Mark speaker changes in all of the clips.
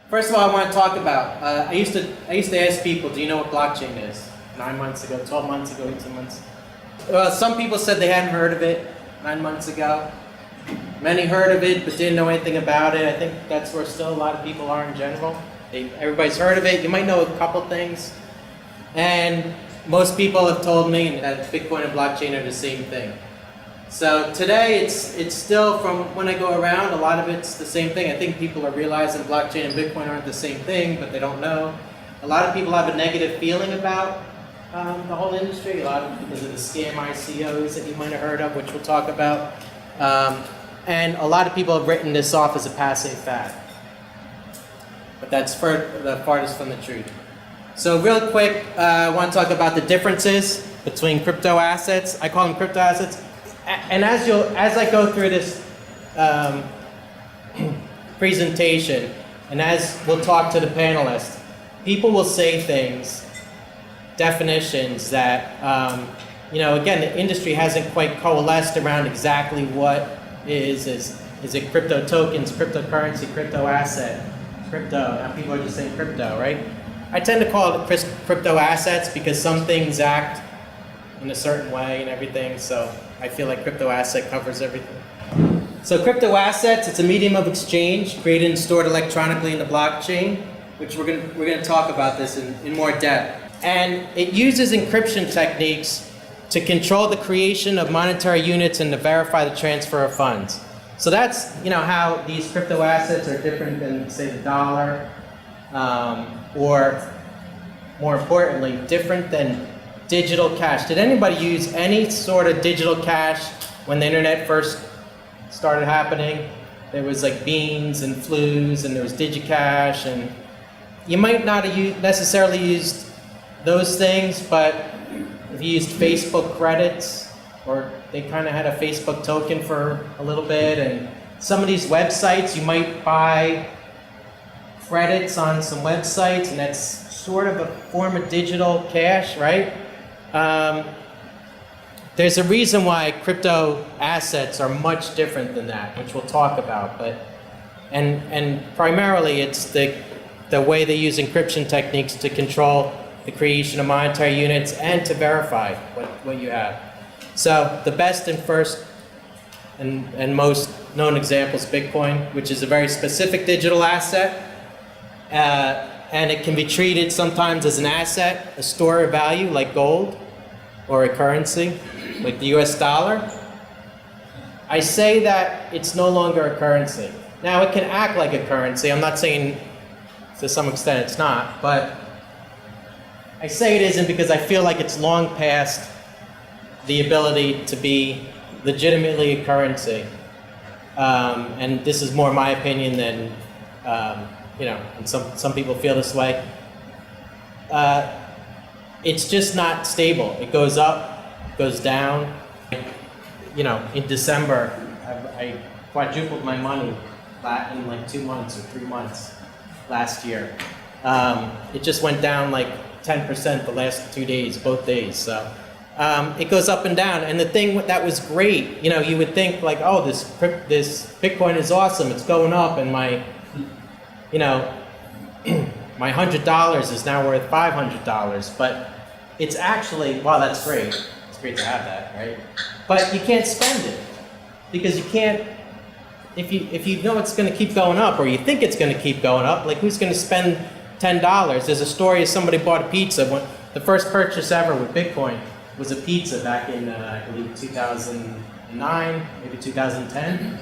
Speaker 1: First of all, I want to talk about, I used to ask people, do you know what blockchain is? 9 months ago, 12 months ago, 18 months. Well, some people said they hadn't heard of it 9 months ago. Many heard of it, but didn't know anything about it. I think that's where still a lot of people are in general. Everybody's heard of it. You might know a couple things. And most people have told me that Bitcoin and blockchain are the same thing. So today, it's still, from when I go around, a lot of it's the same thing. I think people are realizing blockchain and Bitcoin aren't the same thing, but they don't know. A lot of people have a negative feeling about the whole industry, a lot of because of the scam ICOs that you might have heard of, which we'll talk about. And a lot of people have written this off as a passing fad. But that's the farthest from the truth. So real quick, I want to talk about the differences between crypto assets. I call them crypto assets. And as I go through this presentation, and as we'll talk to the panelists, people will say things, definitions that, again, the industry hasn't quite coalesced around exactly what is it crypto tokens, cryptocurrency, crypto asset, crypto. Now people are just saying crypto, right? I tend to call it crypto assets because some things act in a certain way and everything, so I feel like crypto asset covers everything. So crypto assets, it's a medium of exchange created and stored electronically in the blockchain, which we're going to talk about this in more depth. And it uses encryption techniques to control the creation of monetary units and to verify the transfer of funds. So that's how these crypto assets are different than, say, the dollar, or more importantly, different than digital cash. Did anybody use any sort of digital cash when the internet first started happening? There was like beans and flues, and there was DigiCash, and you might not have necessarily used those things, but if you used Facebook credits, or they kind of had a Facebook token for a little bit, and some of these websites, you might buy credits on some websites, and that's sort of a form of digital cash, right? There's a reason why crypto assets are much different than that, which we'll talk about, and primarily it's the way they use encryption techniques to control the creation of monetary units and to verify what you have. So the best and first and most known example is Bitcoin, which is a very specific digital asset, and it can be treated sometimes as an asset, a store of value like gold, or a currency like the US dollar. I say that it's no longer a currency. Now it can act like a currency. I'm not saying to some extent it's not, but I say it isn't because I feel like it's long past the ability to be legitimately a currency. And this is more my opinion than, and some people feel this way. It's just not stable. It goes up, goes down. In December, I quadrupled my money in like 2 months or 3 months last year. It just went down like 10% the last 2 days, both days. So it goes up and down. And the thing that was great, you would think like, oh, this Bitcoin is awesome. It's going up, and my my $100 is now worth $500. But it's actually, wow, that's great. It's great to have that, right? But you can't spend it because you can't. If you know it's going to keep going up, or you think it's going to keep going up, like who's going to spend $10? There's a story of somebody bought a pizza. When the first purchase ever with Bitcoin was a pizza back in, I believe, 2009, maybe 2010.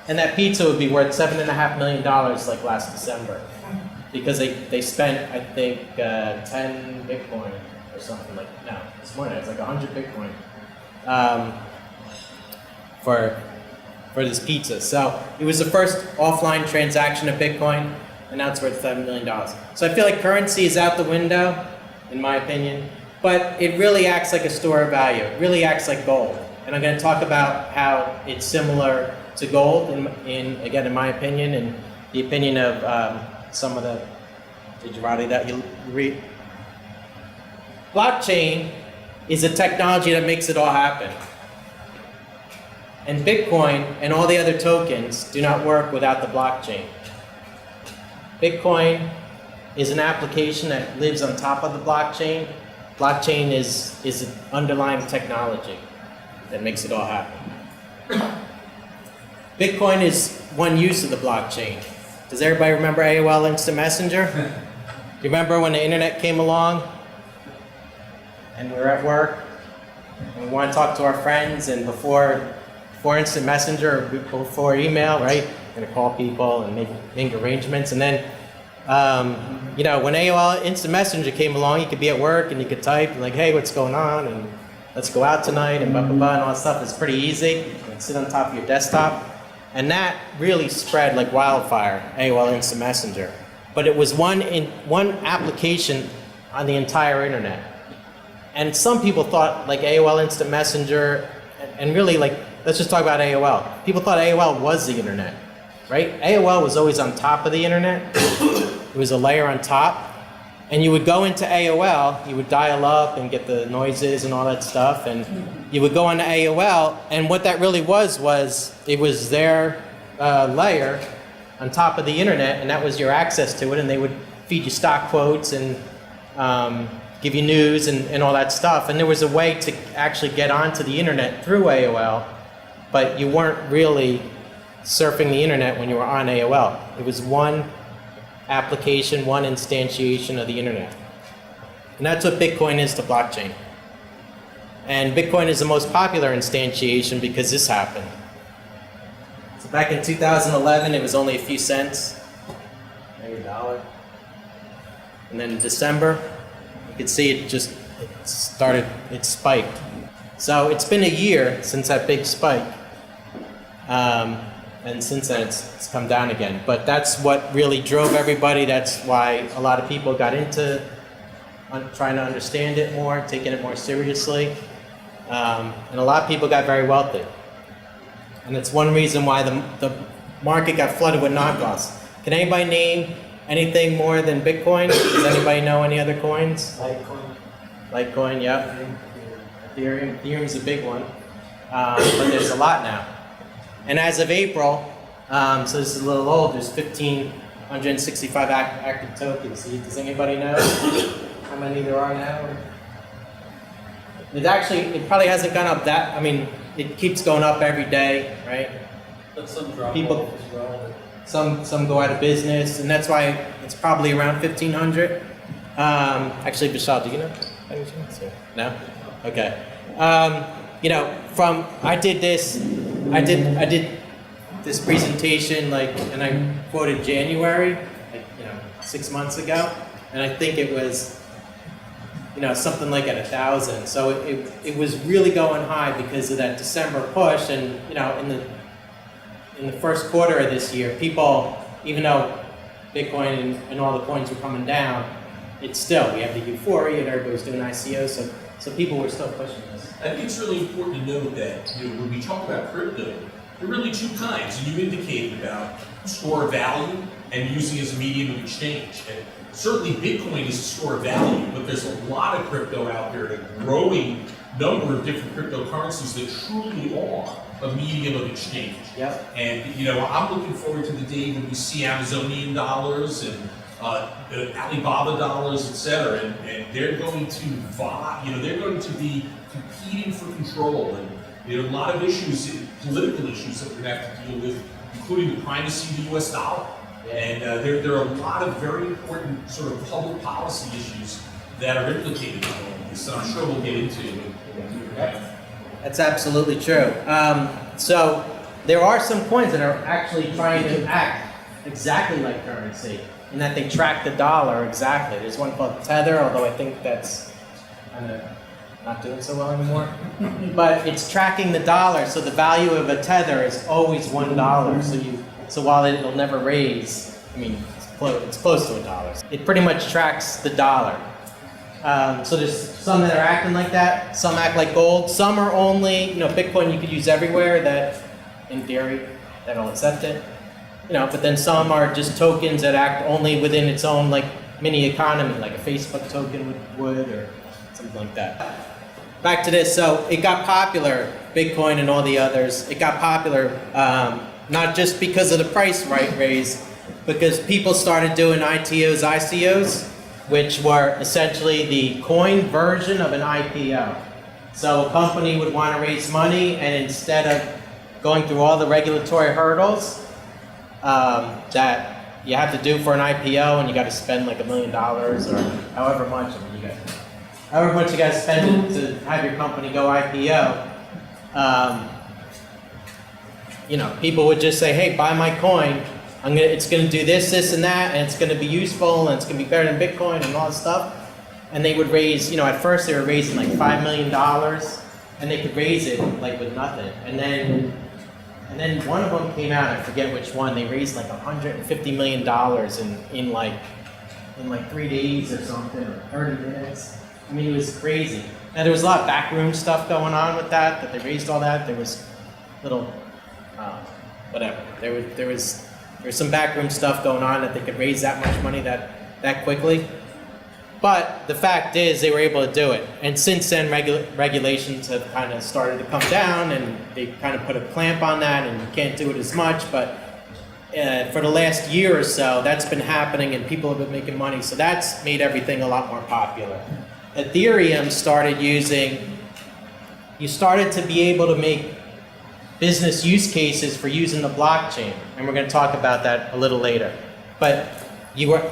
Speaker 1: And that pizza would be worth $7.5 million like last December. Because they spent, I think, 10 Bitcoin or something like that. No, it's more than that. It's like 100 Bitcoin for this pizza. So it was the first offline transaction of Bitcoin, and now it's worth $7 million. So I feel like currency is out the window, in my opinion, but it really acts like a store of value. It really acts like gold. And I'm going to talk about how it's similar to gold, again, in my opinion, and the opinion of some of the literati that you read. Blockchain is a technology that makes it all happen. And Bitcoin and all the other tokens do not work without the blockchain. Bitcoin is an application that lives on top of the blockchain. Blockchain is an underlying technology that makes it all happen. Bitcoin is one use of the blockchain. Does everybody remember AOL Instant Messenger? Do you remember when the internet came along and we were at work and we want to talk to our friends, and before Instant Messenger, or before email, right? You're gonna call people and make arrangements, and then you know, when AOL Instant Messenger came along, you could be at work and you could type like, hey, what's going on, and let's go out tonight, and blah blah blah, and all that stuff. It's pretty easy. You can sit on top of your desktop, and that really spread like wildfire. AOL Instant Messenger, but it was one application on the entire internet. And some people thought like AOL Instant Messenger, and really like, let's just talk about AOL. People thought AOL was the internet, right? AOL was always on top of the internet. It was a layer on top. And you would go into AOL, you would dial up and get the noises and all that stuff, and you would go on to AOL, and what that really was it was their layer on top of the internet, and that was your access to it, and they would feed you stock quotes and give you news and all that stuff. And there was a way to actually get onto the internet through AOL, but you weren't really surfing the internet when you were on AOL. It was one application, one instantiation of the internet. And that's what Bitcoin is to blockchain. And Bitcoin is the most popular instantiation because this happened. So back in 2011, it was only a few cents, maybe $1. And then in December, you could see it spiked. So it's been a year since that big spike. And since then it's come down again. But that's what really drove everybody. That's why a lot of people got into trying to understand it more, taking it more seriously. And a lot of people got very wealthy. And it's one reason why the market got flooded with knockoffs. Can anybody name anything more than Bitcoin? Does anybody know any other coins? Litecoin, yep. Ethereum. Ethereum's a big one. But there's a lot now. And as of April, so this is a little old, there's 1,565 active tokens. Does anybody know how many there are now? It probably hasn't gone up that, I mean, it keeps going up every day, right?
Speaker 2: But some drop
Speaker 1: People,
Speaker 2: off as well.
Speaker 1: Some go out of business, and that's why it's probably around 1,500. Actually, Vishal, do you know? Any chance? No? Okay. You know, I did this presentation and I quoted January, 6 months ago, and I think it was, something like at 1,000. So it was really going high because of that December push, and in the first quarter of this year, people, even though Bitcoin and all the coins were coming down, we have the euphoria and everybody's doing ICOs, so people were still pushing this.
Speaker 3: I think it's really important to note that when we talk about crypto, there are really two kinds, and you indicated about store of value and using as a medium of exchange. And certainly Bitcoin is a store of value, but there's a lot of crypto out there, a growing number of different cryptocurrencies that truly are a medium of exchange.
Speaker 1: Yep.
Speaker 3: And I'm looking forward to the day when we see Amazonian dollars and Alibaba dollars, etc., and they're going to they're going to be competing for control, and there are a lot of issues, political issues that we're going to have to deal with, including the primacy of the U.S. dollar. And there are a lot of very important sort of public policy issues that are implicated in all of this, and I'm sure we'll get into it.
Speaker 1: That's absolutely true. So there are some coins that are actually trying to act exactly like currency, in that they track the dollar exactly. There's one called Tether, although I think that's kind of not doing so well anymore. But it's tracking the dollar, so the value of a Tether is always $1. So while it'll never raise, it's close to $1. It pretty much tracks the dollar. So there's some that are acting like that, some act like gold, some are only, Bitcoin you could use everywhere, that in theory, that'll accept it. But then some are just tokens that act only within its own mini economy, like a Facebook token would or something like that. Back to this, so it got popular, Bitcoin and all the others, it got popular not just because of the price raise, because people started doing ITOs, ICOs, which were essentially the coin version of an IPO. So a company would want to raise money, and instead of going through all the regulatory hurdles that you have to do for an IPO, and you got to spend like $1 million or however much, however much you got to spend to have your company go IPO. People would just say, "Hey, buy my coin. It's going to do this, this, and that, and it's going to be useful, and it's going to be better than Bitcoin, and all this stuff." And they would raise, at first they were raising like $5 million, and they could raise it like with nothing. And then one of them came out, I forget which one. They raised like $150 million in like 3 days or something, or 30 minutes. I mean, it was crazy. Now there was a lot of backroom stuff going on with that they raised all that. There was little, whatever. There was some backroom stuff going on that they could raise that much money that quickly. But the fact is, they were able to do it. And since then, regulations have kind of started to come down, and they kind of put a clamp on that, and you can't do it as much. But for the last year or so, that's been happening, and people have been making money. So that's made everything a lot more popular. Ethereum you started to be able to make business use cases for using the blockchain. And we're going to talk about that a little later. But you were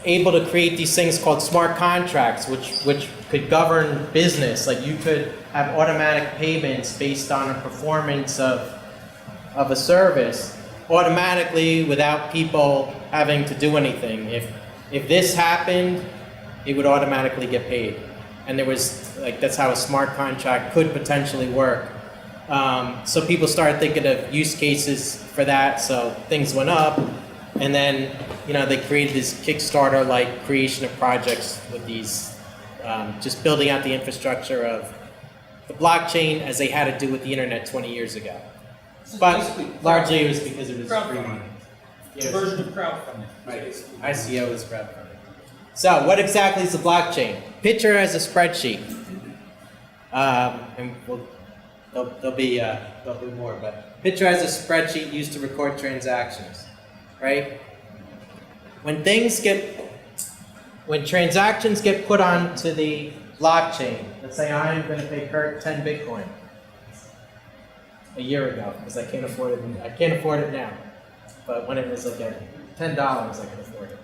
Speaker 1: able to create these things called smart contracts, which could govern business. Like you could have automatic payments based on a performance of a service automatically without people having to do anything. If this happened, it would automatically get paid. And there was that's how a smart contract could potentially work. So people started thinking of use cases for that, so things went up. And then, they created this Kickstarter-like creation of projects with these, just building out the infrastructure of the blockchain as they had to do with the internet 20 years ago. But largely it was because it was free money.
Speaker 2: It's a version of crowdfunding.
Speaker 1: Right. ICO is crowdfunding. So what exactly is the blockchain? Picture as a spreadsheet. And there'll be more, but picture as a spreadsheet used to record transactions. Right? When transactions get put onto the blockchain, let's say I'm going to pay Kurt 10 Bitcoin a year ago because I can't afford it. I can't afford it now, but when it was like at $10, I could afford it.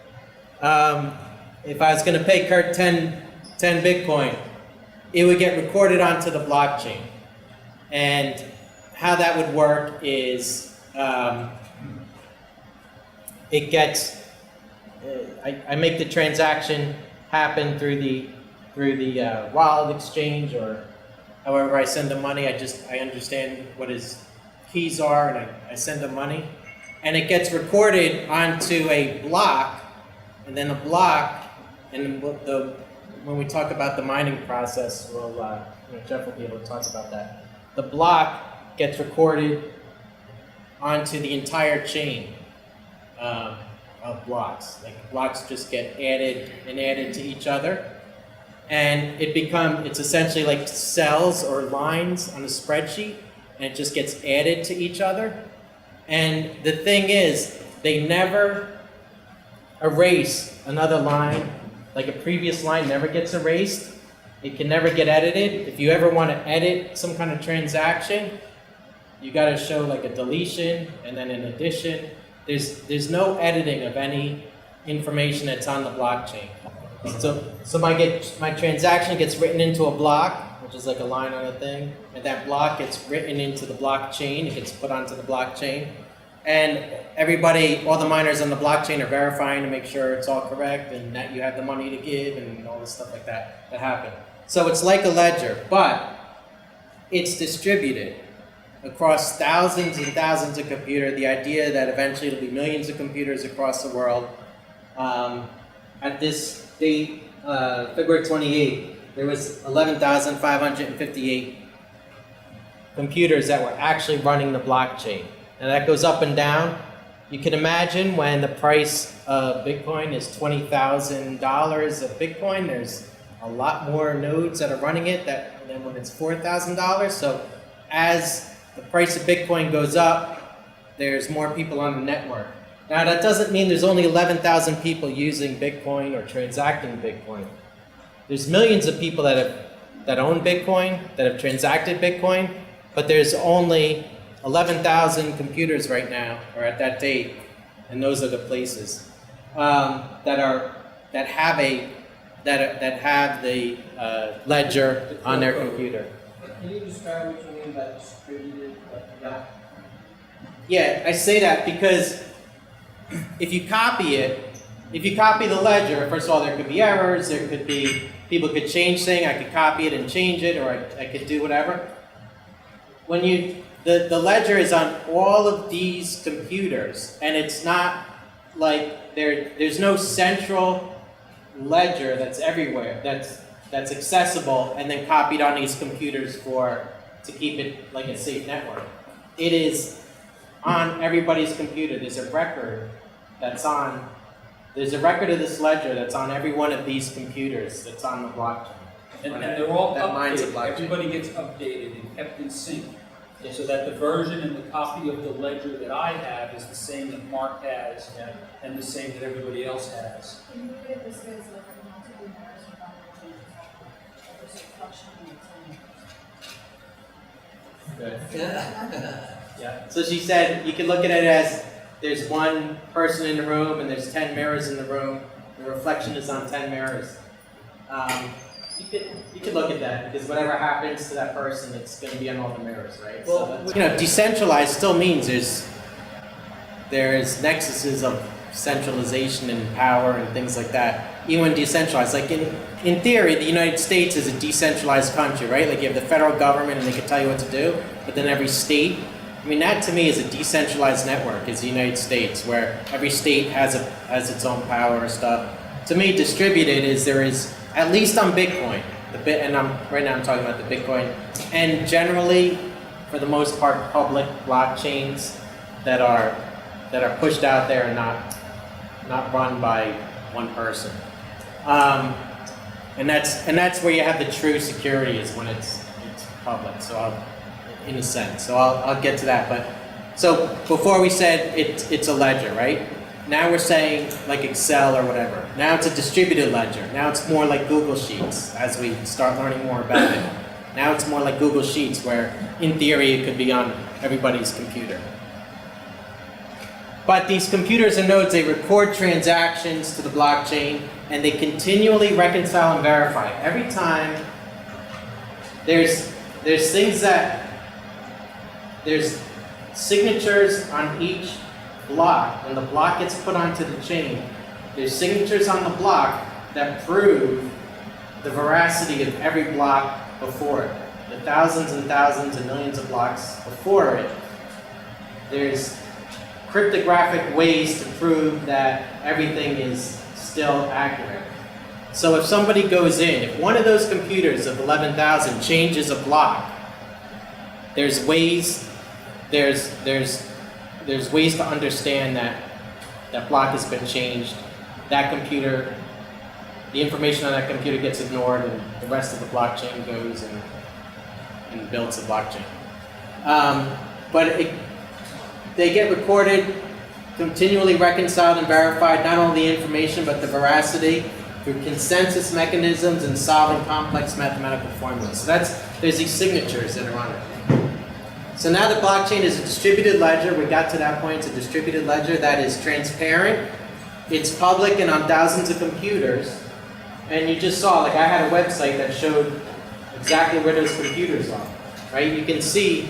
Speaker 1: If I was going to pay Kurt 10 Bitcoin, it would get recorded onto the blockchain, and how that would work is. It gets, I make the transaction happen through the wallet exchange, or however I send the money. I understand what his keys are, and I send the money, and it gets recorded onto a block, and then a block, and when we talk about the mining process, Jeff will be able to talk about that. The block gets recorded onto the entire chain. Of blocks. Like blocks just get added to each other, and it's essentially like cells or lines on a spreadsheet, and it just gets added to each other. And the thing is, they never erase another line. Like a previous line never gets erased. It can never get edited. If you ever want to edit some kind of transaction, you got to show like a deletion and then an addition. There's no editing of any information that's on the blockchain. So my transaction gets written into a block, which is like a line on a thing, and that block gets written into the blockchain. It gets put onto the blockchain, and all the miners on the blockchain are verifying to make sure it's all correct and that you have the money to give and all this stuff like that happen. So it's like a ledger, but it's distributed across thousands and thousands of computers. The idea that eventually it'll be millions of computers across the world. At this date, February 28th, there was 11,558 computers that were actually running the blockchain. And that goes up and down. You can imagine when the price of Bitcoin is $20,000 of Bitcoin, there's a lot more nodes that are running it than when it's $4,000. So as the price of Bitcoin goes up, there's more people on the network. Now that doesn't mean there's only 11,000 people using Bitcoin or transacting Bitcoin. There's millions of people that own Bitcoin, that have transacted Bitcoin, but there's only 11,000 computers right now, or at that date, and those are the places that have the ledger on their computer.
Speaker 4: Can you describe what you mean by distributed?
Speaker 1: Yeah, I say that because if you copy the ledger, first of all, there could be errors, there could be, people could change things, I could copy it and change it, or I could do whatever. When the ledger is on all of these computers, and it's not like there's no central ledger that's everywhere, that's accessible and then copied on these computers to keep it like a safe network. It is on everybody's computer. There's a record of this ledger that's on every one of these computers that's on the blockchain.
Speaker 2: And they're all
Speaker 1: That mine's a
Speaker 2: updated.
Speaker 1: blockchain.
Speaker 2: Everybody gets updated and kept in sync. So that the version and the copy of the ledger that I have is the same that Mark has and the same that everybody else has.
Speaker 5: Can you look at this as like a multiple layers of changes? There's a fluctuating
Speaker 1: Yeah. So she said you can look at it as there's one person in the room and there's 10 mirrors in the room. The reflection is on 10 mirrors. You could look at that because whatever happens to that person, it's going to be on all the mirrors, right?
Speaker 4: Well,
Speaker 1: So decentralized still means there's nexuses of centralization and power and things like that. Even decentralized, like in theory, the United States is a decentralized country, right? Like you have the federal government and they can tell you what to do, but then every state, I mean, that to me is a decentralized network, is the United States, where every state has its own power and stuff. To me, distributed is there is, at least on Bitcoin, right now I'm talking about the Bitcoin, and generally, for the most part, public blockchains that are pushed out there and not run by one person. And that's where you have the true security, is when it's public. So in a sense, so I'll get to that. But so before we said it's a ledger, right? Now we're saying like Excel or whatever. Now it's a distributed ledger. Now it's more like Google Sheets as we start learning more about it. Now it's more like Google Sheets, where in theory it could be on everybody's computer. But these computers and nodes, they record transactions to the blockchain and they continually reconcile and verify. Every time there's things there's signatures on each block. When the block gets put onto the chain, there's signatures on the block that prove the veracity of every block before it. The thousands and thousands and millions of blocks before it, there's cryptographic ways to prove that everything is still accurate. So if somebody goes in, if one of those computers of 11,000 changes a block, there's ways to understand that that block has been changed. That computer, the information on that computer gets ignored, and the rest of the blockchain goes and builds the blockchain. They get recorded, continually reconciled and verified, not only the information but the veracity through consensus mechanisms and solving complex mathematical formulas. So there's these signatures that are on it. So now the blockchain is a distributed ledger. We got to that point. It's a distributed ledger that is transparent. It's public and on thousands of computers. And you just saw, like I had a website that showed exactly where those computers are, right? You can see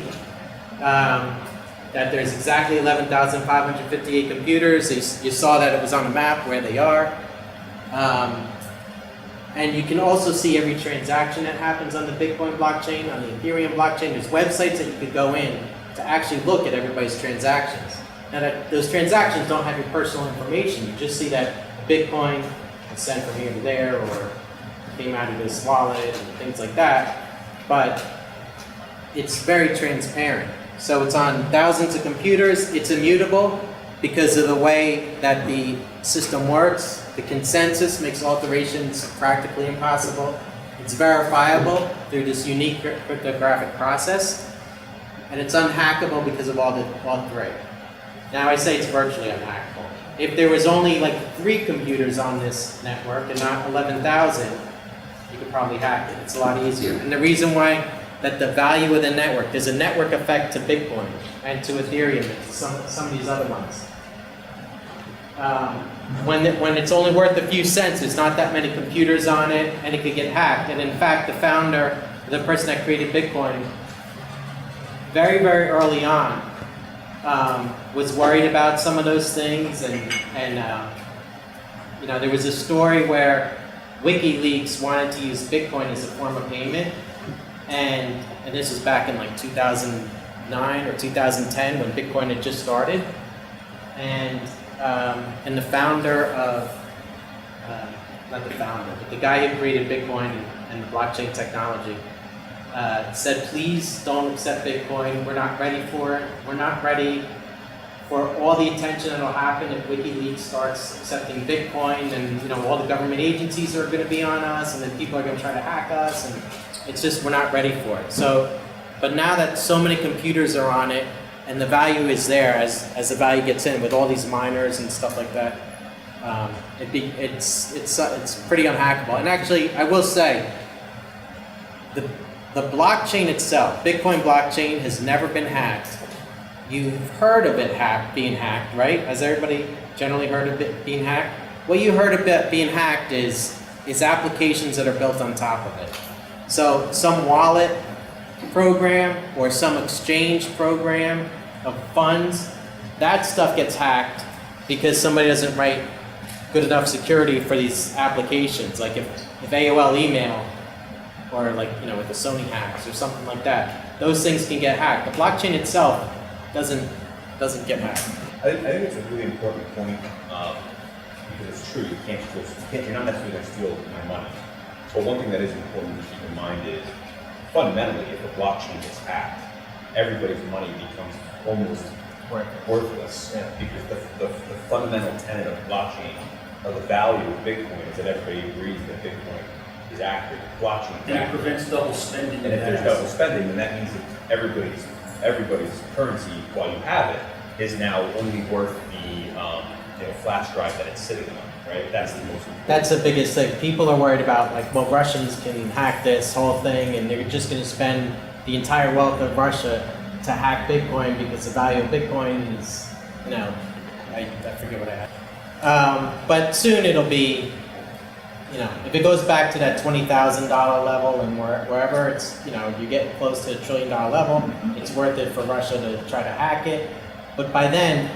Speaker 1: that there's exactly 11,558 computers. You saw that it was on a map where they are. And you can also see every transaction that happens on the Bitcoin blockchain, on the Ethereum blockchain. There's websites that you could go in to actually look at everybody's transactions. Now, those transactions don't have your personal information. You just see that Bitcoin was sent from here to there, or came out of this wallet, and things like that. But it's very transparent. So it's on thousands of computers. It's immutable because of the way that the system works. The consensus makes alterations practically impossible. It's verifiable through this unique cryptographic process. And it's unhackable because of all three. Now I say it's virtually unhackable. If there was only like 3 computers on this network and not 11,000, you could probably hack it. It's a lot easier. And the reason why that the value of the network, there's a network effect to Bitcoin and to Ethereum and to some of these other ones. When it's only worth a few cents, there's not that many computers on it, and it could get hacked. And in fact, the founder, the person that created Bitcoin, very, very early on, was worried about some of those things, and you know, there was a story where WikiLeaks wanted to use Bitcoin as a form of payment, and this was back in like 2009 or 2010 when Bitcoin had just started, and the founder of not the founder, but the guy who created Bitcoin and blockchain technology said, please don't accept Bitcoin. We're not ready for it. We're not ready for all the attention that'll happen if WikiLeaks starts accepting Bitcoin, and you know, all the government agencies are going to be on us, and then people are going to try to hack us, and it's just, we're not ready for it. So, but now that so many computers are on it, and the value is there as the value gets in with all these miners and stuff like that, it's pretty unhackable. And actually, I will say, the blockchain itself, Bitcoin blockchain, has never been hacked. You've heard of it being hacked, right? Has everybody generally heard of it being hacked? What you heard of it being hacked is applications that are built on top of it. So some wallet program or some exchange program of funds, that stuff gets hacked because somebody doesn't write good enough security for these applications. Like if AOL email, or like, you know, with the Sony hacks or something like that, those things can get hacked. The blockchain itself doesn't get hacked.
Speaker 6: I think it's a really important point because it's true. You're not necessarily going to steal my money. But one thing that is important to keep in mind is, fundamentally, if the blockchain gets hacked, everybody's money becomes almost worthless. Yeah. Because the fundamental tenet of blockchain, or the value of Bitcoin, is that everybody agrees that Bitcoin is accurate. Blockchain is
Speaker 2: And it
Speaker 6: accurate.
Speaker 2: prevents double spending.
Speaker 6: And if there's double spending, then that means that everybody's currency, while you have it, is now only worth the flash drive that it's sitting on, right? That's the most important.
Speaker 1: That's the biggest thing. People are worried about, like, well, Russians can hack this whole thing, and they're just going to spend the entire wealth of Russia to hack Bitcoin because the value of Bitcoin is, you know, I forget what I had. But soon it'll be, you know, if it goes back to that $20,000 level and wherever it's, you know, you get close to $1 trillion level, it's worth it for Russia to try to hack it. But by then,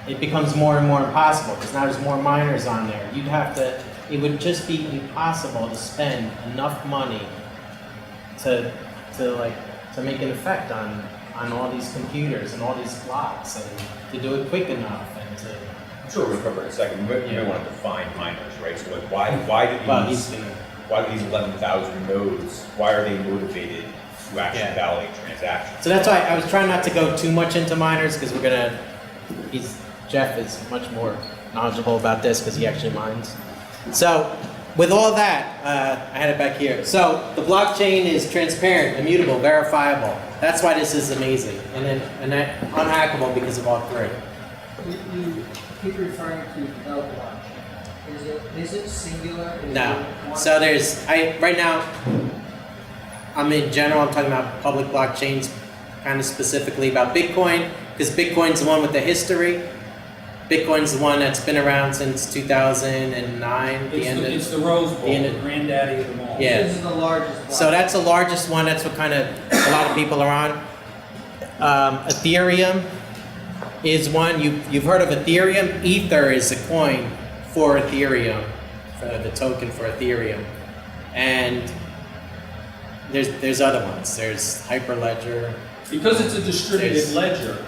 Speaker 1: it becomes more and more impossible because now there's more miners on there. It would just be impossible to spend enough money to make an effect on all these computers and all these blocks, and to do it quick enough, and to.
Speaker 6: I'm sure we'll cover in a second. You may want to define miners, right? So like, why do these 11,000 nodes? Why are they motivated to actually validate transactions?
Speaker 1: So that's why I was trying not to go too much into miners, because Jeff is much more knowledgeable about this because he actually mines. So with all that, I had it back here. So the blockchain is transparent, immutable, verifiable. That's why this is amazing, and unhackable because of all 3.
Speaker 4: You keep referring to the blockchain. Is it singular?
Speaker 1: No. So right now, I'm in general, I'm talking about public blockchains, kind of specifically about Bitcoin, because Bitcoin's the one with the history. Bitcoin's the one that's been around since 2009.
Speaker 2: It's the Rose Bowl, the granddaddy of them all.
Speaker 1: Yeah.
Speaker 4: This is the largest blockchain.
Speaker 1: So that's the largest one. That's what kind of a lot of people are on. Ethereum is one. You've heard of Ethereum. Ether is a coin for Ethereum, for the token for Ethereum, and there's other ones. There's Hyperledger.
Speaker 2: Because it's a distributed ledger,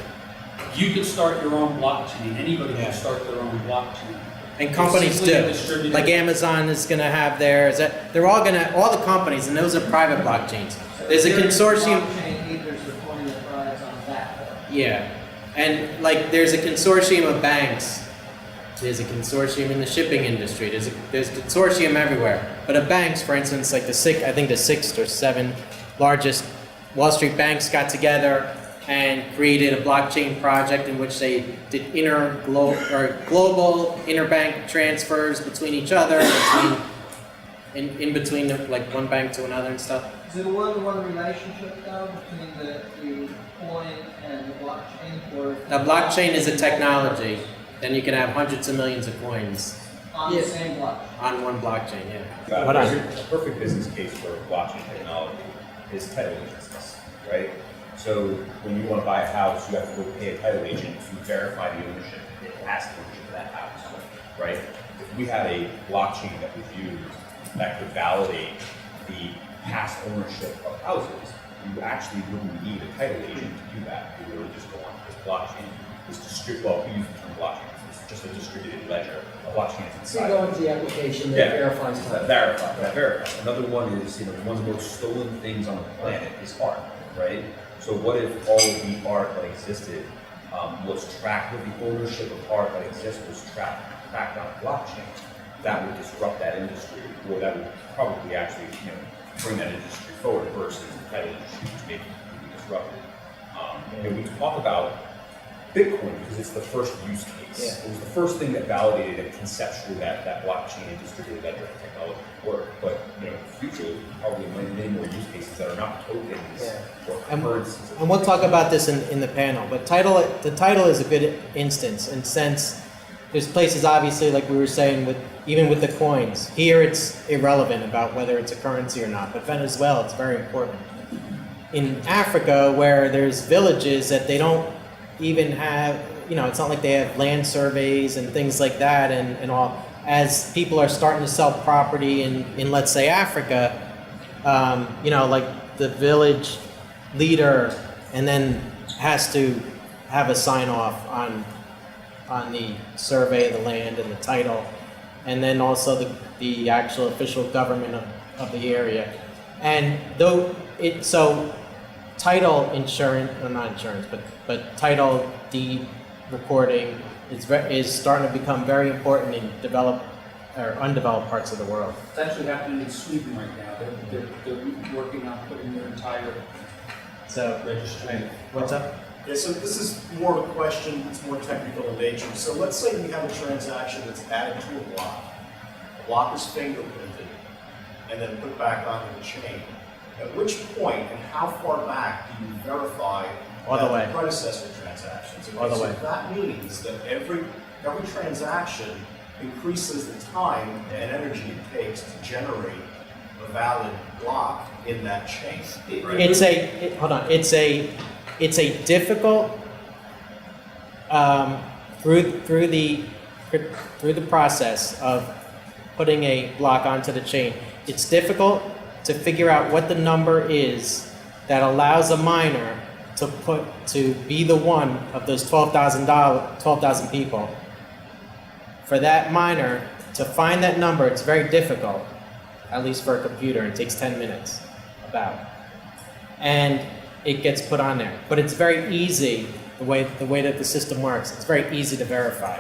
Speaker 2: you can start your own blockchain. Anybody can start their own blockchain.
Speaker 1: And companies do. Like Amazon is going to have theirs. They're all going to, all the companies, and those are private blockchains. There's a consortium.
Speaker 4: Blockchain Ether's the coin that rides on that.
Speaker 1: Yeah. And like there's a consortium of banks. There's a consortium in the shipping industry. There's a consortium everywhere. But of banks, for instance, like the 6th or 7th largest Wall Street banks got together and created a blockchain project in which they did global interbank transfers between each other, in between like one bank to another and stuff.
Speaker 4: Is it a one-to-one relationship though between the coin and the blockchain? Or
Speaker 1: The blockchain is a technology. Then you can have hundreds of millions of coins
Speaker 4: on the same blockchain?
Speaker 1: on one blockchain, yeah.
Speaker 6: Hold on. A perfect business case for blockchain technology is title business, right? So when you want to buy a house, you have to go pay a title agent to verify the ownership. It has the ownership of that house, right? If we had a blockchain that was used that could validate the past ownership of houses, you actually wouldn't need a title agent to do that. You would just go on this blockchain. We use the term blockchain. It's just a distributed ledger. A blockchain is
Speaker 7: So you
Speaker 6: inside.
Speaker 7: go into the application that verifies
Speaker 6: That verify. Another one is, one of the most stolen things on the planet is art, right? So what if all of the art that existed was tracked, with the ownership of art that exists was tracked on a blockchain? That would disrupt that industry, or that would probably actually, bring that industry forward versus the title industry, which may be disrupted. We talk about Bitcoin because it's the first use case.
Speaker 1: Yeah.
Speaker 6: It was the first thing that validated that conceptually that blockchain and distributed ledger technology work. But in the future, probably many more use cases that are not tokens or currencies.
Speaker 1: And we'll talk about this in the panel, but the title is a good instance, in sense there's places obviously like we were saying even with the coins. Here it's irrelevant about whether it's a currency or not, but Venezuela it's very important. In Africa where there's villages that they don't even have, it's not like they have land surveys and things like that and all. As people are starting to sell property in let's say Africa, like the village leader and then has to have a sign off on the survey of the land and the title, and then also the actual official government of the area. And title insurance, or not insurance, but title deed recording is starting to become very important in developed or undeveloped parts of the world.
Speaker 2: It's actually happening in Sweden right now. They're working on putting their entire registry.
Speaker 1: What's up?
Speaker 8: Yeah, so this is more of a question, it's more technical in nature. So let's say we have a transaction that's added to a block. The block is fingerprinted and then put back onto the chain. At which point and how far back do you verify
Speaker 1: All the way.
Speaker 8: predecessor transactions? Okay,
Speaker 1: All the
Speaker 8: so
Speaker 1: way.
Speaker 8: that means that every transaction increases the time and energy it takes to generate a valid block in that chain.
Speaker 1: It's a difficult through the process of putting a block onto the chain. It's difficult to figure out what the number is that allows a miner to be the one of those 12,000 people. For that miner to find that number, it's very difficult, at least for a computer. It takes 10 minutes, about. And it gets put on there. But it's very easy, the way that the system works, it's very easy to verify.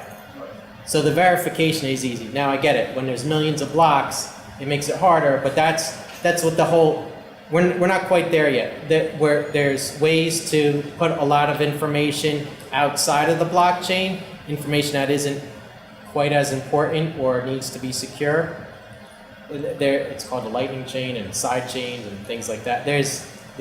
Speaker 1: So the verification is easy. Now I get it, when there's millions of blocks, it makes it harder, but that's what the whole, we're not quite there yet. Where there's ways to put a lot of information outside of the blockchain, information that isn't quite as important or needs to be secure. It's called a lightning chain and side chains and things like that.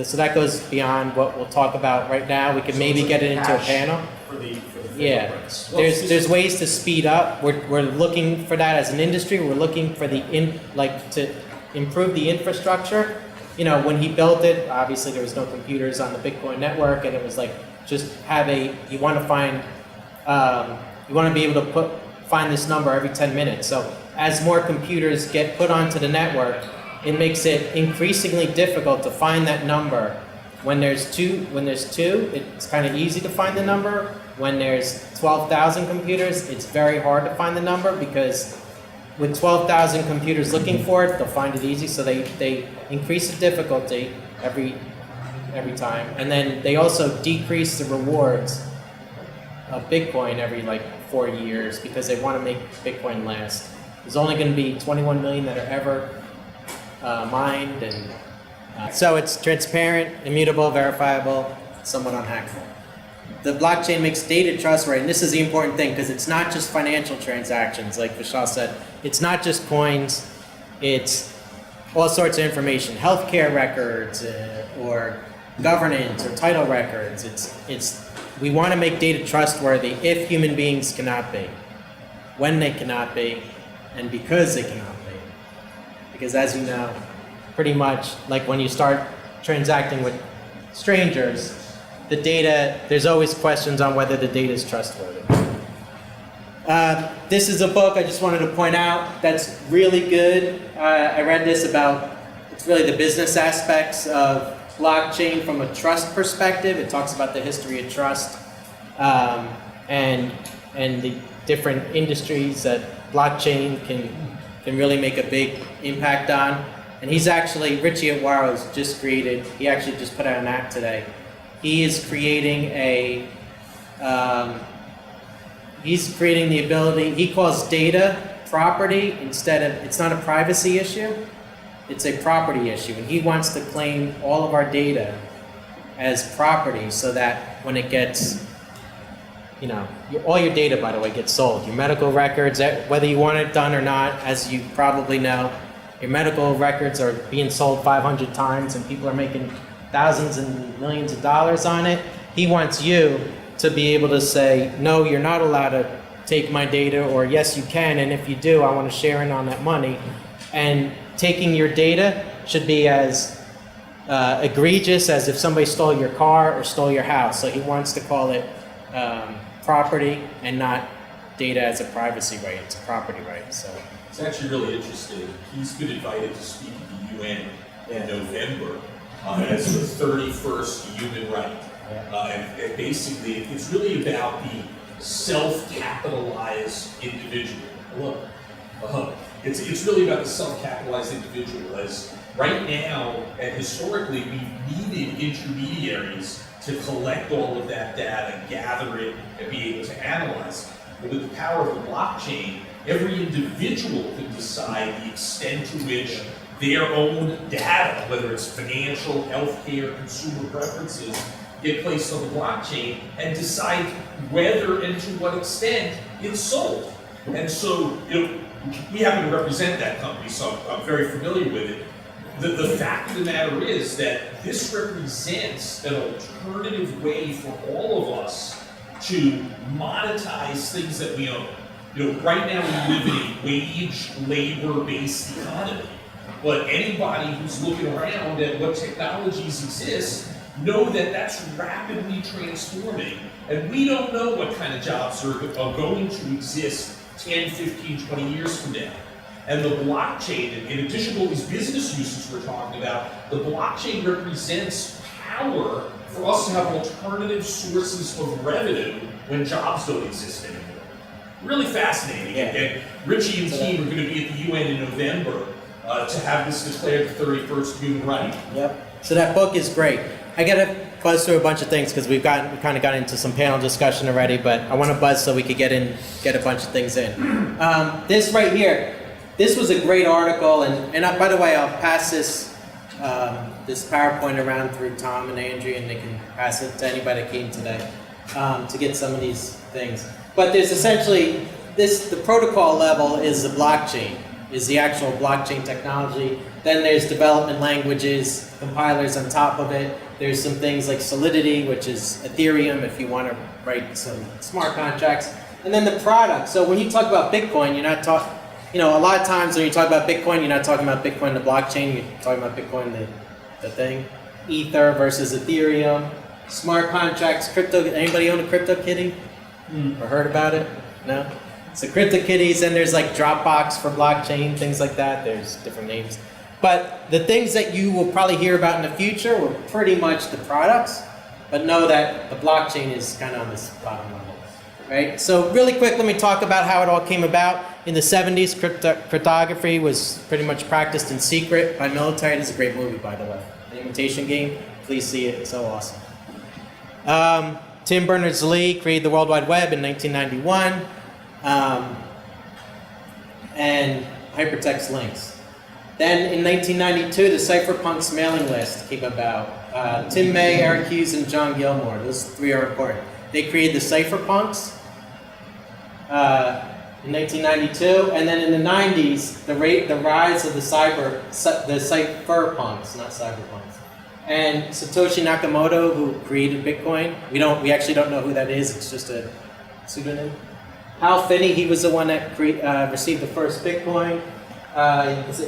Speaker 1: So that goes beyond what we'll talk about right now. We could maybe get it into a panel.
Speaker 8: For the
Speaker 1: Yeah, there's ways to speed up. We're looking for that as an industry. We're looking for to improve the infrastructure. When he built it, obviously there was no computers on the Bitcoin network, and it was like just you want to be able to find this number every 10 minutes. So as more computers get put onto the network, it makes it increasingly difficult to find that number. When there's two, it's kind of easy to find the number. When there's 12,000 computers, it's very hard to find the number, because with 12,000 computers looking for it, they'll find it easy. So they increase the difficulty every time, and then they also decrease the rewards of Bitcoin every 4 years, because they want to make Bitcoin last. There's only going to be 21 million that are ever mined, and so it's transparent, immutable, verifiable, somewhat unhackable. The blockchain makes data trustworthy, and this is the important thing because it's not just financial transactions, like Vishal said. It's not just coins. It's all sorts of information, healthcare records, or governance, or title records. We want to make data trustworthy if human beings cannot be, when they cannot be, and because they cannot be. Because as you know, pretty much like when you start transacting with strangers, the data, there's always questions on whether the data is trustworthy. This is a book I just wanted to point out that's really good. I read this about, it's really the business aspects of blockchain from a trust perspective. It talks about the history of trust and the different industries that blockchain can really make a big impact on. And he's actually, Richie at Warrow's just created, he actually just put out an app today. He is creating he's creating the ability, he calls data property instead of, it's not a privacy issue, it's a property issue. And he wants to claim all of our data as property so that when it gets, you know, all your data, by the way, gets sold. Your medical records, whether you want it done or not, as you probably know, your medical records are being sold 500 times and people are making thousands and millions of dollars on it. He wants you to be able to say, no, you're not allowed to take my data, or yes, you can, and if you do, I want to share in on that money. And taking your data should be as egregious as if somebody stole your car or stole your house. So he wants to call it property and not data as a privacy right. It's a property right. So
Speaker 3: It's actually really interesting. He's been invited to speak at the UN in November as the 31st human right. And basically, it's really about the self-capitalized individual. It's really about the self-capitalized individual. As right now, and historically, we've needed intermediaries to collect all of that data, gather it, and be able to analyze it. But with the power of the blockchain, every individual can decide the extent to which their own data, whether it's financial, healthcare, consumer preferences, get placed on the blockchain and decide whether and to what extent it's sold. And so, we happen to represent that company, so I'm very familiar with it. The fact of the matter is that this represents an alternative way for all of us to monetize things that we own. Right now we live in a wage, labor-based economy, but anybody who's looking around at what technologies exist know that that's rapidly transforming, and we don't know what kind of jobs are going to exist 10, 15, 20 years from now. And the blockchain, in addition to all these business uses we're talking about, the blockchain represents power for us to have alternative sources of revenue when jobs don't exist anymore. Really fascinating.
Speaker 1: Yeah.
Speaker 3: And Richie and team are going to be at the UN in November to have this declared the 31st human right.
Speaker 1: Yep. So that book is great. I got to buzz through a bunch of things because we kind of got into some panel discussion already, but I want to buzz so we could get a bunch of things in. This right here, this was a great article, and by the way, I'll pass this PowerPoint around through Tom and Andrea, and they can pass it to anybody that came today to get some of these things. But there's essentially the protocol level is the blockchain, is the actual blockchain technology. Then there's development languages, compilers on top of it. There's some things like Solidity, which is Ethereum if you want to write some smart contracts. And then the product. So when you talk about Bitcoin, you're not talking, a lot of times when you talk about Bitcoin, you're not talking about Bitcoin the blockchain, you're talking about Bitcoin the thing. Ether versus Ethereum, smart contracts, crypto. Anybody own a CryptoKitty? Or heard about it? No? So CryptoKitties, and there's like Dropbox for blockchain, things like that. There's different names. But the things that you will probably hear about in the future were pretty much the products, but know that the blockchain is kind of on this bottom level, right? So really quick, let me talk about how it all came about. In the 70s, cryptography was pretty much practiced in secret by military. It's a great movie, by the way. The Imitation Game, please see it, it's so awesome. Tim Berners-Lee created the World Wide Web in 1991, and hypertext links. Then in 1992, the cypherpunks mailing list came about. Tim May, Eric Hughes, and John Gilmore. Those three are important. They created the cypherpunks in 1992, and then in the 90s, the rise of the cypherpunks, not cyberpunks. And Satoshi Nakamoto, who created Bitcoin, we actually don't know who that is. It's just a pseudonym. Hal Finney, he was the one that received the first Bitcoin.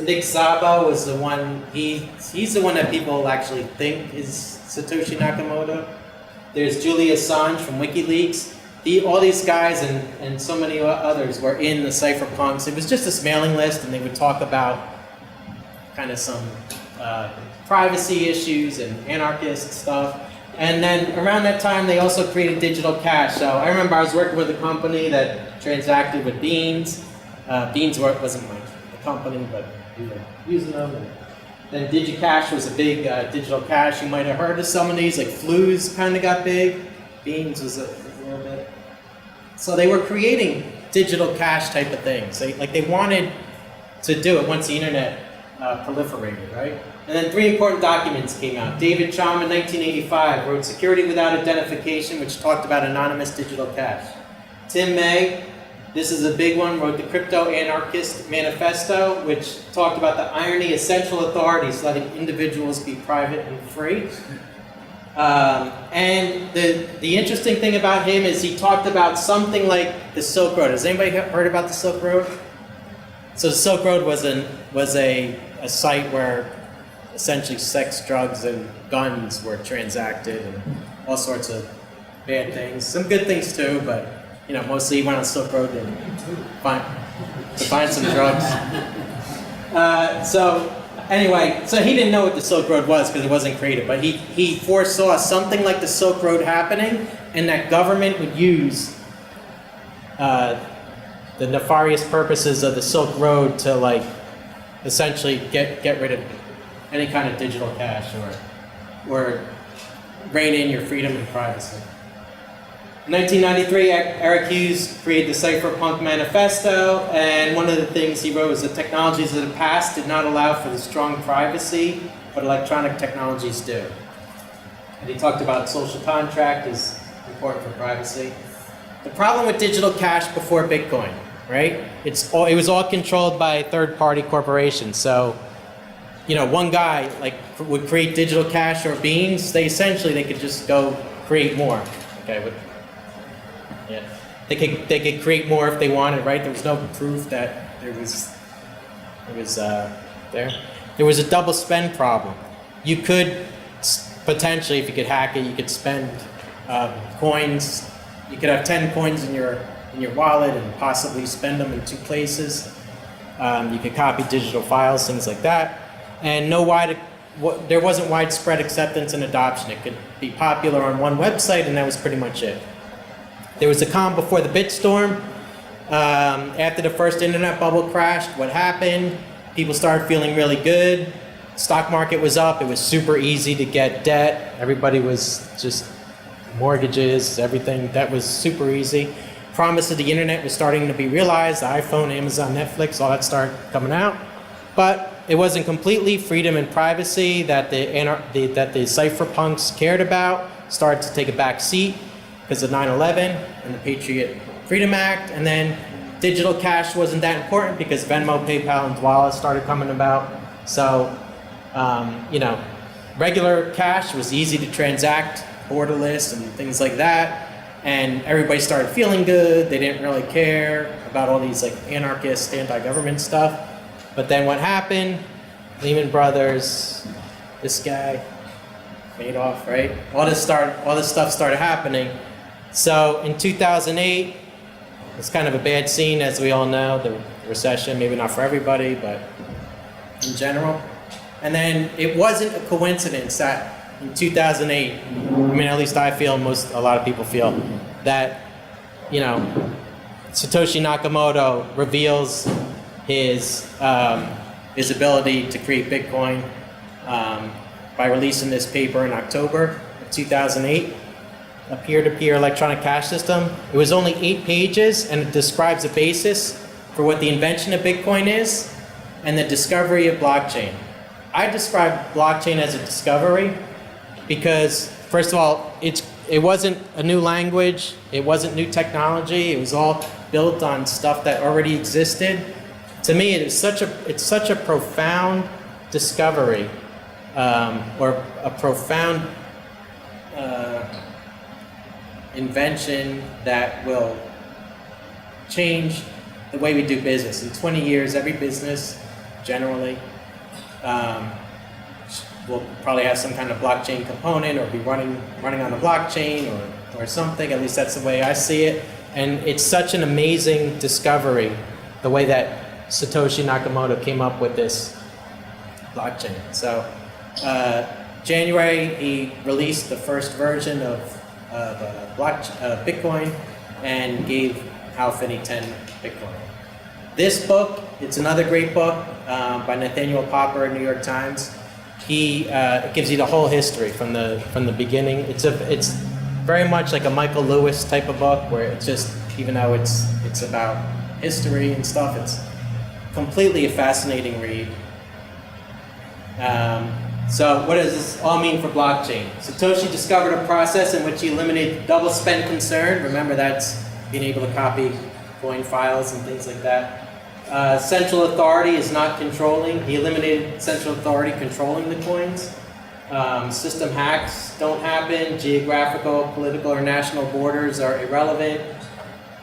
Speaker 1: Nick Szabo was the one. He's the one that people actually think is Satoshi Nakamoto. There's Julian Assange from WikiLeaks. All these guys and so many others were in the cypherpunks. It was just this mailing list, and they would talk about kind of some privacy issues and anarchist stuff. And then around that time, they also created digital cash. So I remember I was working with a company that transacted with Beans. Beans wasn't the company, but we were using them. And then DigiCash was a big digital cash. You might have heard of some of these, like Flues kind of got big. Beans was a little bit. So they were creating digital cash type of things. They wanted to do it once the internet proliferated, right? And then three important documents came out. David Chaum in 1985 wrote Security Without Identification, which talked about anonymous digital cash. Tim May, this is a big one, wrote the Crypto Anarchist Manifesto, which talked about the irony of central authorities letting individuals be private and free. And the interesting thing about him is he talked about something like the Silk Road. Has anybody heard about the Silk Road? So the Silk Road was a site where essentially sex, drugs, and guns were transacted, and all sorts of bad things. Some good things too, but mostly he went on Silk Road to find some drugs. So he didn't know what the Silk Road was because it wasn't created, but he foresaw something like the Silk Road happening, and that government would use the nefarious purposes of the Silk Road to essentially get rid of any kind of digital cash or rein in your freedom and privacy. In 1993, Eric Hughes created the Cypherpunk Manifesto, and one of the things he wrote was the technologies of the past did not allow for the strong privacy, but electronic technologies do. And he talked about social contract is important for privacy. The problem with digital cash before Bitcoin, right? It was all controlled by third-party corporations. So, one guy would create digital cash or Beans. They could just go create more. Okay. They could create more if they wanted, right? There was no proof that there was a double spend problem. You could potentially, if you could hack it, you could spend coins. You could have 10 coins in your wallet and possibly spend them in two places. You could copy digital files, things like that, and there wasn't widespread acceptance and adoption. It could be popular on one website, and that was pretty much it. There was a calm before the BitStorm. After the first internet bubble crashed, what happened? People started feeling really good. Stock market was up. It was super easy to get debt. Everybody was just mortgages, everything. That was super easy. Promise of the internet was starting to be realized. The iPhone, Amazon, Netflix, all that started coming out. But it wasn't completely freedom and privacy that the cypherpunks cared about. Started to take a back seat because of 9/11 and the Patriot Freedom Act. And then digital cash wasn't that important because Venmo, PayPal, and Dwala started coming about. So, regular cash was easy to transact, borderless and things like that. And everybody started feeling good. They didn't really care about all these anarchist, anti-government stuff. But then what happened? Lehman Brothers, this guy, Madoff, right? All this stuff started happening. So in 2008, it's kind of a bad scene, as we all know, the recession, maybe not for everybody, but in general. And then it wasn't a coincidence that in 2008, at least I feel, a lot of people feel, that, Satoshi Nakamoto reveals his ability to create Bitcoin by releasing this paper in October of 2008. A peer-to-peer electronic cash system. It was only 8 pages, and it describes the basis for what the invention of Bitcoin is and the discovery of blockchain. I describe blockchain as a discovery. because first of all, it wasn't a new language, it wasn't new technology, it was all built on stuff that already existed. To me, it's such a profound discovery, or a profound invention that will change the way we do business. In 20 years, every business generally will probably have some kind of blockchain component or be running on a blockchain or something. At least that's the way I see it. And it's such an amazing discovery, the way that Satoshi Nakamoto came up with this blockchain. So January, he released the first version of Bitcoin and gave How Finney 10 Bitcoin. This book, it's another great book by Nathaniel Popper, New York Times. It gives you the whole history from the beginning. It's very much like a Michael Lewis type of book, where it's just, even though it's about history and stuff, it's completely a fascinating read. So what does this all mean for blockchain? Satoshi discovered a process in which he eliminated double spend concern. Remember, that's being able to copy coin files and things like that. Central authority is not controlling. He eliminated central authority controlling the coins. System hacks don't happen. Geographical, political, or national borders are irrelevant.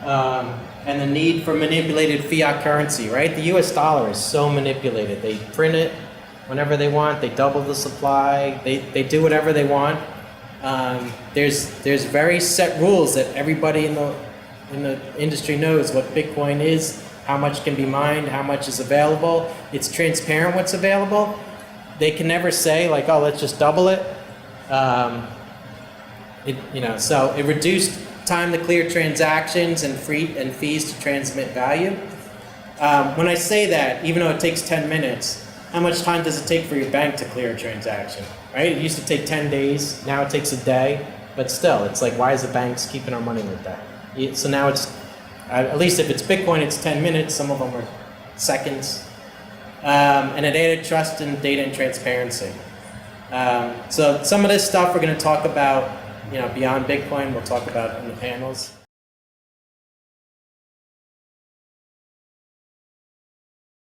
Speaker 1: And the need for manipulated fiat currency, right? The US dollar is so manipulated. They print it whenever they want. They double the supply. They do whatever they want. There's very set rules that everybody in the industry knows what Bitcoin is, how much can be mined, how much is available. It's transparent what's available. They can never say like, oh, let's just double it. So it reduced time to clear transactions and fees to transmit value. When I say that, even though it takes 10 minutes, how much time does it take for your bank to clear a transaction, right? It used to take 10 days, now it takes a day, but still, it's like, why is the banks keeping our money like that? So now it's, at least if it's Bitcoin, it's 10 minutes, some of them are seconds. And it added trust and data and transparency. So some of this stuff we're gonna talk about, beyond Bitcoin, we'll talk about in the panels.